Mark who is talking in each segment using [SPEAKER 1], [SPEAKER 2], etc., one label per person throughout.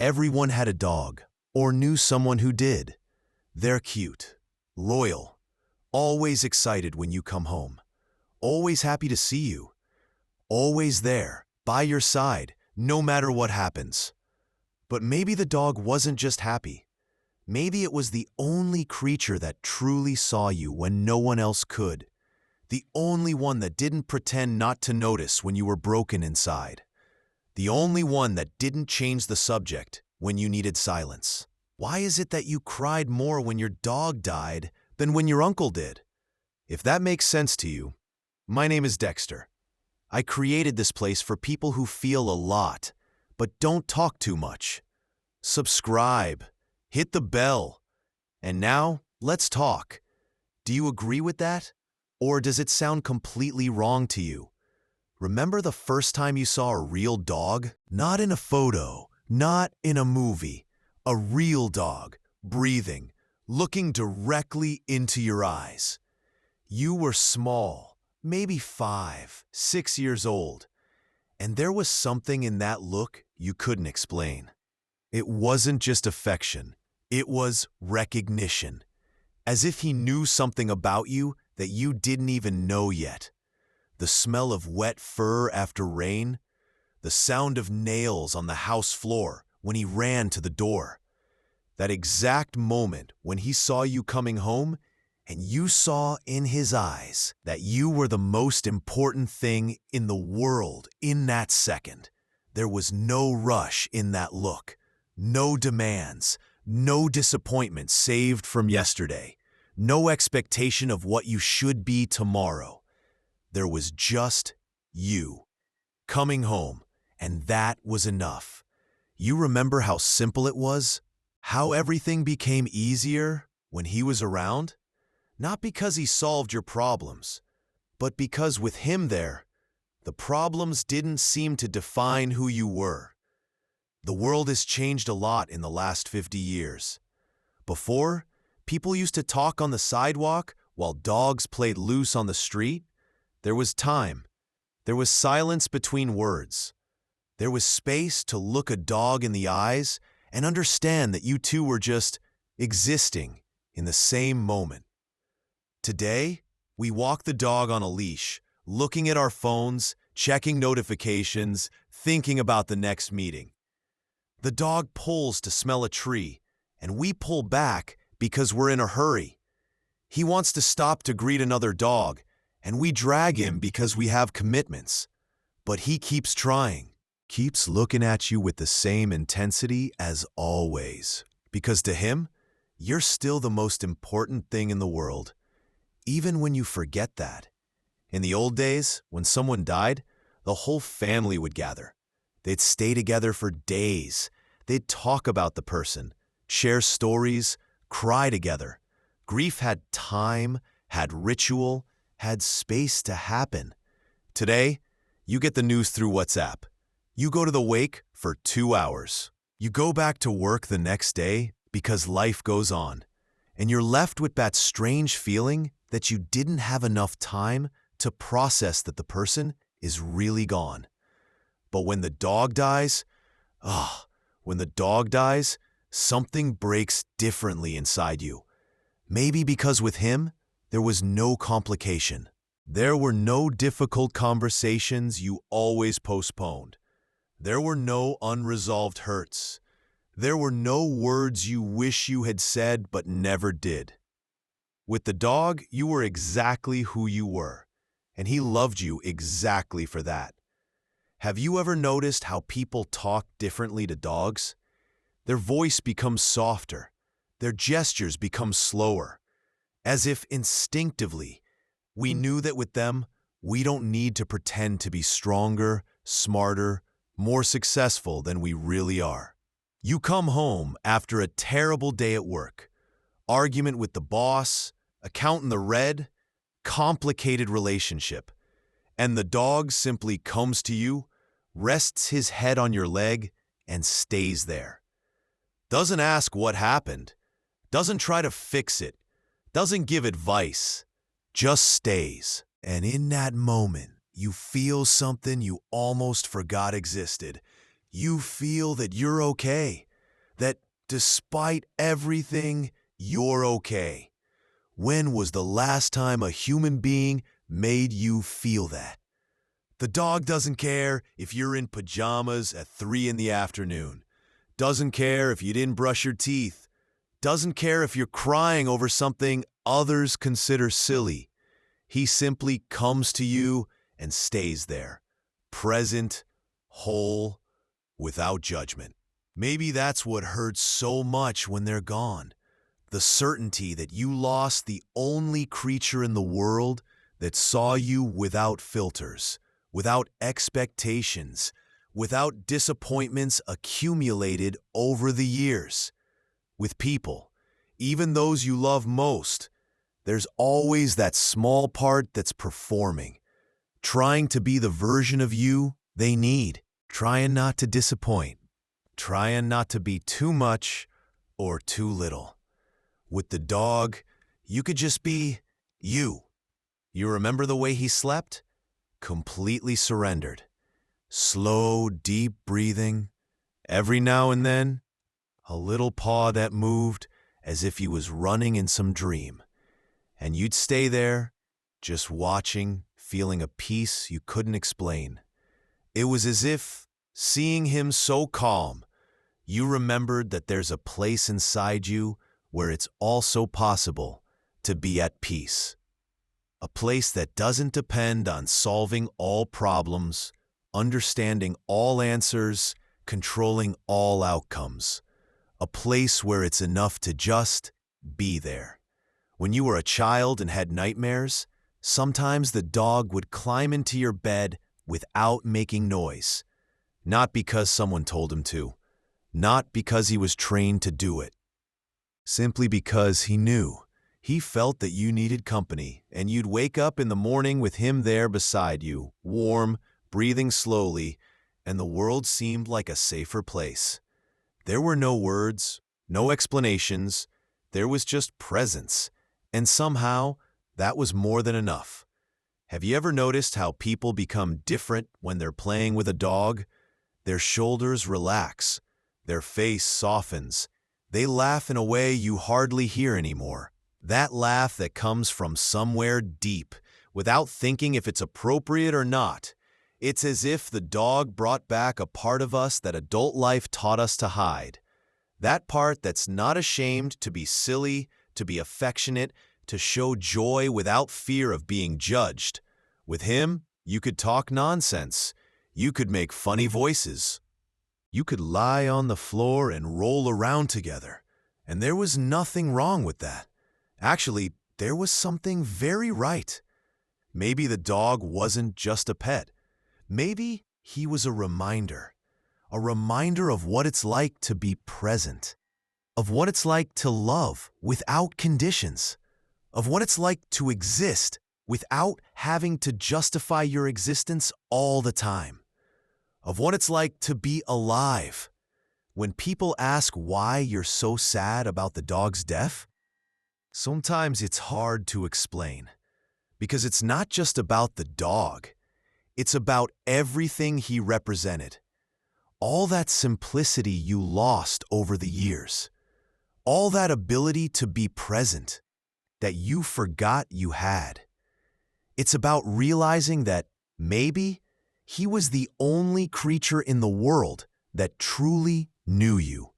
[SPEAKER 1] Everyone had a dog, or knew someone who did. They're cute, loyal, always excited when you come home, always happy to see you, always there, by your side, no matter what happens. But maybe the dog wasn't just happy. Maybe it was the only creature that truly saw you when no one else could. The only one that didn't pretend not to notice when you were broken inside. The only one that didn't change the subject when you needed silence. Why is it that you cried more when your dog died than when your uncle did? If that makes sense to you, my name is Dexter. I created this place for people who feel a lot, but don't talk too much. Subscribe, hit the bell, and now let's talk. Do you agree with that? Or does it sound completely wrong to you? Remember the first time you saw a real dog? Not in a photo, not in a movie. A real dog, breathing, looking directly into your eyes. You were small, maybe 5, 6 years old, and there was something in that look you couldn't explain. It wasn't just affection, it was recognition, as if he knew something about you that you didn't even know yet. The smell of wet fur after rain, the sound of nails on the house floor when he ran to the door. That exact moment when he saw you coming home and you saw in his eyes that you were the most important thing in the world in that second. There was no rush in that look, no demands, no disappointment saved from yesterday, no expectation of what you should be tomorrow. There was just you coming home, and that was enough. You remember how simple it was? How everything became easier when he was around? Not because he solved your problems, but because with him there, the problems didn't seem to define who you were. The world has changed a lot in the last 50 years. Before, people used to talk on the sidewalk while dogs played loose on the street. There was time. There was silence between words. There was space to look a dog in the eyes and understand that you two were just existing in the same moment. Today, we walk the dog on a leash, looking at our phones, checking notifications, thinking about the next meeting. The dog pulls to smell a tree, and we pull back because we're in a hurry. He wants to stop to greet another dog, and we drag him because we have commitments. But he keeps trying, keeps looking at you with the same intensity as always. Because to him, you're still the most important thing in the world, even when you forget that. In the old days, when someone died, the whole family would gather. They'd stay together for days. They'd talk about the person, share stories, cry together. Grief had time, had ritual, had space to happen. Today, you get the news through WhatsApp. You go to the wake for 2 hours. You go back to work the next day because life goes on. And you're left with that strange feeling that you didn't have enough time to process that the person is really gone. But when the dog dies, something breaks differently inside you. Maybe because with him, there was no complication. There were no difficult conversations you always postponed. There were no unresolved hurts. There were no words you wish you had said but never did. With the dog, you were exactly who you were, and he loved you exactly for that. Have you ever noticed how people talk differently to dogs? Their voice becomes softer. Their gestures become slower. As if instinctively, we knew that with them, we don't need to pretend to be stronger, smarter, more successful than we really are. You come home after a terrible day at work, argument with the boss, account in the red, complicated relationship, and the dog simply comes to you, rests his head on your leg, and stays there. Doesn't ask what happened, doesn't try to fix it, doesn't give advice, just stays. And in that moment, you feel something you almost forgot existed. You feel that you're okay, despite everything, you're okay. When was the last time a human being made you feel that? The dog doesn't care if you're in pajamas at 3 in the afternoon. Doesn't care if you didn't brush your teeth. Doesn't care if you're crying over something others consider silly. He simply comes to you and stays there, present, whole, without judgment. Maybe that's what hurts so much when they're gone. The certainty that you lost the only creature in the world that saw you without filters, without expectations, without disappointments accumulated over the years. With people, even those you love most, there's always that small part that's performing, trying to be the version of you they need, trying not to disappoint, trying not to be too much or too little. With the dog, you could just be you. You remember the way he slept? Completely surrendered. Slow, deep breathing. Every now and then, a little paw that moved as if he was running in some dream. And you'd stay there, just watching, feeling a peace you couldn't explain. It was as if, seeing him so calm, you remembered that there's a place inside you where it's also possible to be at peace. A place that doesn't depend on solving all problems, understanding all answers, controlling all outcomes. A place where it's enough to just be there. When you were a child and had nightmares, sometimes the dog would climb into your bed without making noise. Not because someone told him to, not because he was trained to do it. Simply because he knew. He felt that you needed company, and you'd wake up in the morning with him there beside you, warm, breathing slowly, and the world seemed like a safer place. There were no words, no explanations, there was just presence, and somehow that was more than enough. Have you ever noticed how people become different when they're playing with a dog? Their shoulders relax, their face softens, they laugh in a way you hardly hear anymore. That laugh that comes from somewhere deep, without thinking if it's appropriate or not. It's as if the dog brought back a part of us that adult life taught us to hide. That part that's not ashamed to be silly, to be affectionate, to show joy without fear of being judged. With him, you could talk nonsense. You could make funny voices. You could lie on the floor and roll around together. And there was nothing wrong with that. Actually, there was something very right. Maybe the dog wasn't just a pet. Maybe he was a reminder of what it's like to be present, of what it's like to love without conditions, of what it's like to exist without having to justify your existence all the time, of what it's like to be alive. When people ask why you're so sad about the dog's death, sometimes it's hard to explain, because it's not just about the dog. It's about everything he represented. All that simplicity you lost over the years. All that ability to be present that you forgot you had. It's about realizing that maybe he was the only creature in the world that truly knew you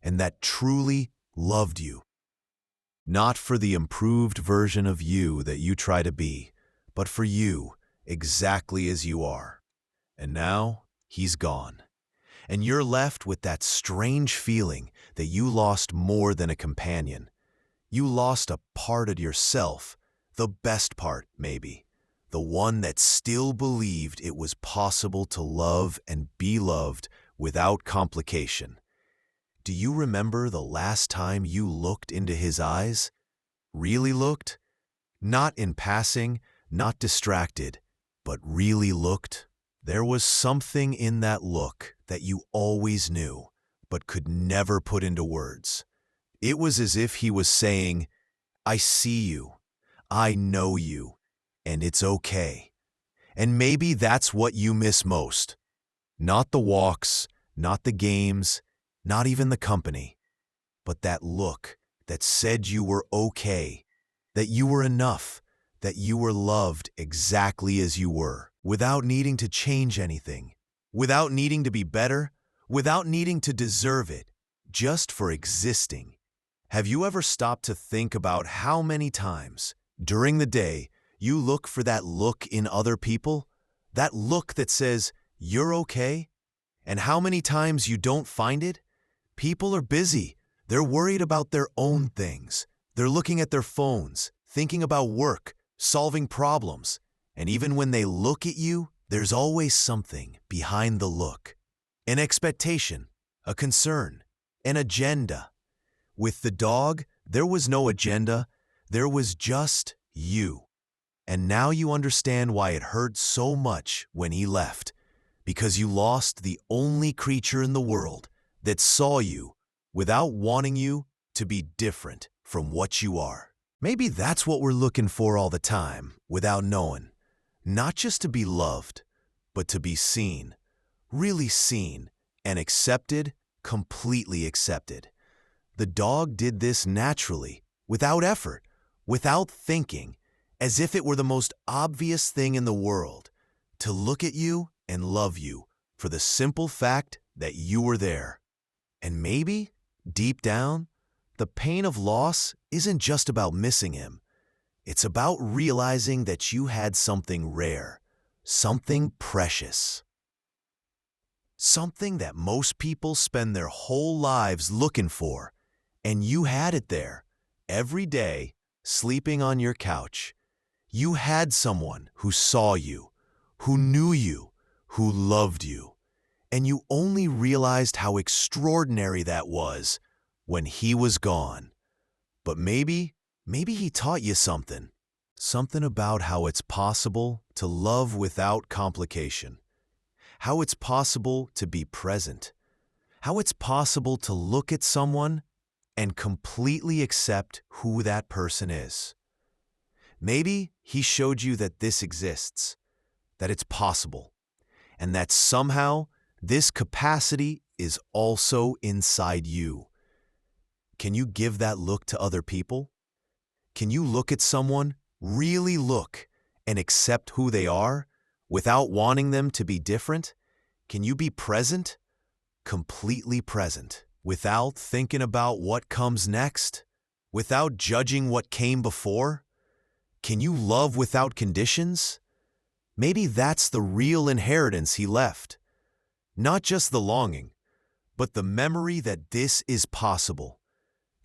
[SPEAKER 1] and that truly loved you. Not for the improved version of you that you try to be, but for you exactly as you are. And now he's gone. And you're left with that strange feeling that you lost more than a companion. You lost a part of yourself, the best part, maybe, the one that still believed it was possible to love and be loved without complication. Do you remember the last time you looked into his eyes? Really looked? Not in passing, not distracted, but really looked? There was something in that look that you always knew, but could never put into words. It was as if he was saying, I see you, I know you, and it's okay. And maybe that's what you miss most. Not the walks, not the games, not even the company. but that look that said you were okay, that you were enough, that you were loved exactly as you were, without needing to change anything, without needing to be better, without needing to deserve it, just for existing. Have you ever stopped to think about how many times, during the day, you look for that look in other people? That look that says, you're okay? And how many times you don't find it? People are busy. They're worried about their own things. They're looking at their phones, thinking about work, solving problems. And even when they look at you, there's always something behind the look. An expectation, a concern, an agenda. With the dog, there was no agenda. There was just you. And now you understand why it hurt so much when he left. Because you lost the only creature in the world that saw you without wanting you to be different from what you are. Maybe that's what we're looking for all the time, without knowing. Not just to be loved, but to be seen, really seen, and accepted, completely accepted. The dog did this naturally, without effort, without thinking, as if it were the most obvious thing in the world, to look at you and love you for the simple fact that you were there. And maybe, deep down, the pain of loss isn't just about missing him. It's about realizing that you had something rare, something precious. Something that most people spend their whole lives looking for, and you had it there, every day, sleeping on your couch. You had someone who saw you, who knew you, who loved you, and you only realized how extraordinary that was when he was gone. But maybe he taught you something about how it's possible to love without complication, how it's possible to be present, how it's possible to look at someone and completely accept who that person is. Maybe he showed you that this exists, that it's possible, and that somehow this capacity is also inside you. Can you give that look to other people? Can you look at someone, really look, and accept who they are without wanting them to be different? Can you be present, completely present, without thinking about what comes next, without judging what came before? Can you love without conditions? Maybe that's the real inheritance he left. Not just the longing, but the memory that this is possible,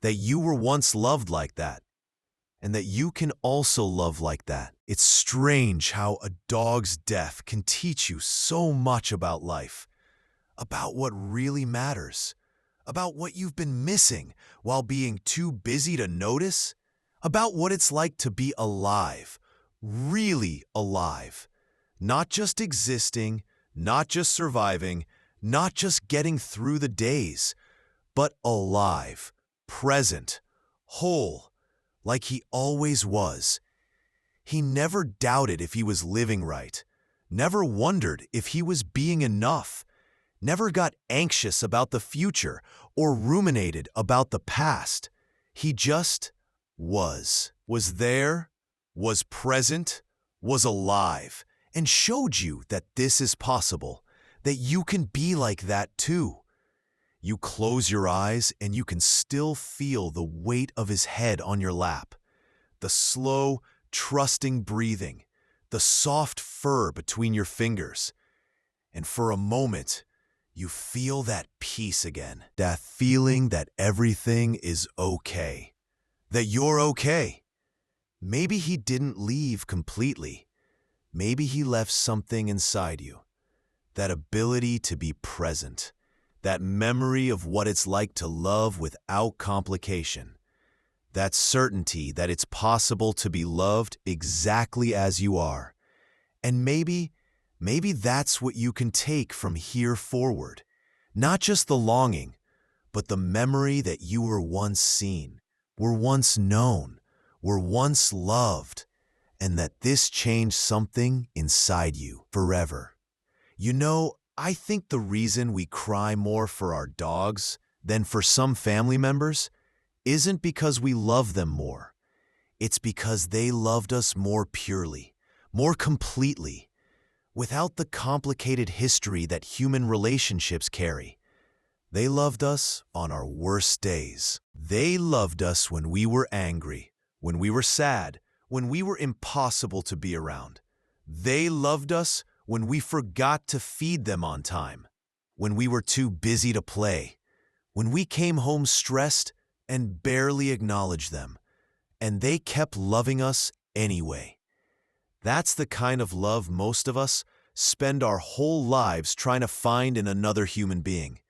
[SPEAKER 1] that you were once loved like that, and that you can also love like that. It's strange how a dog's death can teach you so much about life, about what really matters, about what you've been missing while being too busy to notice, about what it's like to be alive, really alive, not just existing, not just surviving, not just getting through the days, but alive, present, whole, like he always was. He never doubted if he was living right, never wondered if he was being enough, never got anxious about the future or ruminated about the past. He just was there, was present, was alive, and showed you that this is possible, that you can be like that too. You close your eyes and you can still feel the weight of his head on your lap, the slow, trusting breathing, the soft fur between your fingers. And for a moment, you feel that peace again, that feeling that everything is okay, that you're okay. Maybe he didn't leave completely. Maybe he left something inside you, that ability to be present, that memory of what it's like to love without complication, that certainty that it's possible to be loved exactly as you are. And maybe that's what you can take from here forward, not just the longing, but the memory that you were once seen, were once known, were once loved, and that this changed something inside you forever. You know, I think the reason we cry more for our dogs than for some family members isn't because we love them more. It's because they loved us more purely, more completely, without the complicated history that human relationships carry. They loved us on our worst days. They loved us when we were angry, when we were sad, when we were impossible to be around. They loved us when we forgot to feed them on time, when we were too busy to play, when we came home stressed and barely acknowledged them, and they kept loving us anyway. That's the kind of love most of us spend our whole lives trying to find in another human being.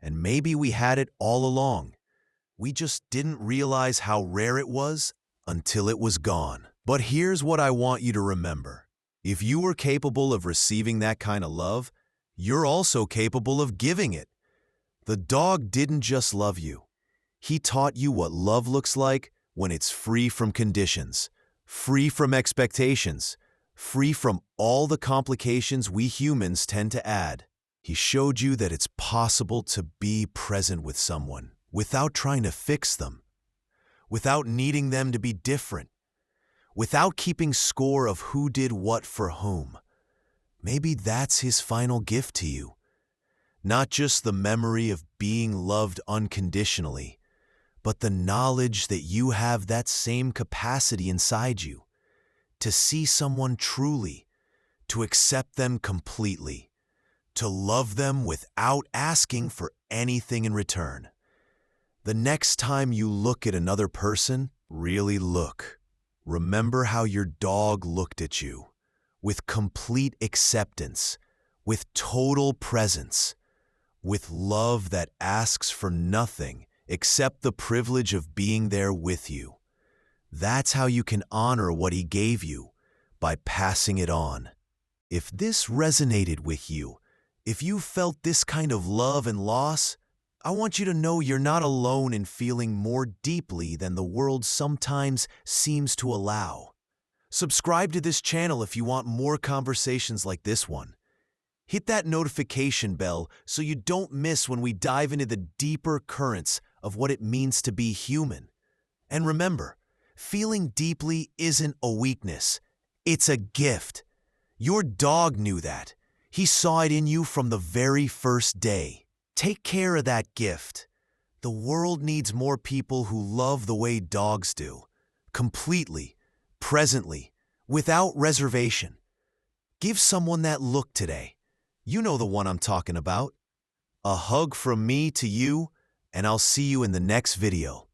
[SPEAKER 1] And maybe we had it all along. We just didn't realize how rare it was until it was gone. But here's what I want you to remember. If you were capable of receiving that kind of love, you're also capable of giving it. The dog didn't just love you. He taught you what love looks like when it's free from conditions, free from expectations, free from all the complications we humans tend to add. He showed you that it's possible to be present with someone without trying to fix them, without needing them to be different, without keeping score of who did what for whom. Maybe that's his final gift to you. Not just the memory of being loved unconditionally, but the knowledge that you have that same capacity inside you, to see someone truly, to accept them completely, to love them without asking for anything in return. The next time you look at another person, really look. Remember how your dog looked at you, with complete acceptance, with total presence, with love that asks for nothing except the privilege of being there with you. That's how you can honor what he gave you, by passing it on. If this resonated with you, if you felt this kind of love and loss, I want you to know you're not alone in feeling more deeply than the world sometimes seems to allow. Subscribe to this channel if you want more conversations like this one. Hit that notification bell so you don't miss when we dive into the deeper currents of what it means to be human. And remember, feeling deeply isn't a weakness, it's a gift. Your dog knew that. He saw it in you from the very first day. Take care of that gift. The world needs more people who love the way dogs do, completely, presently, without reservation. Give someone that look today. You know the one I'm talking about. A hug from me to you, and I'll see you in the next video.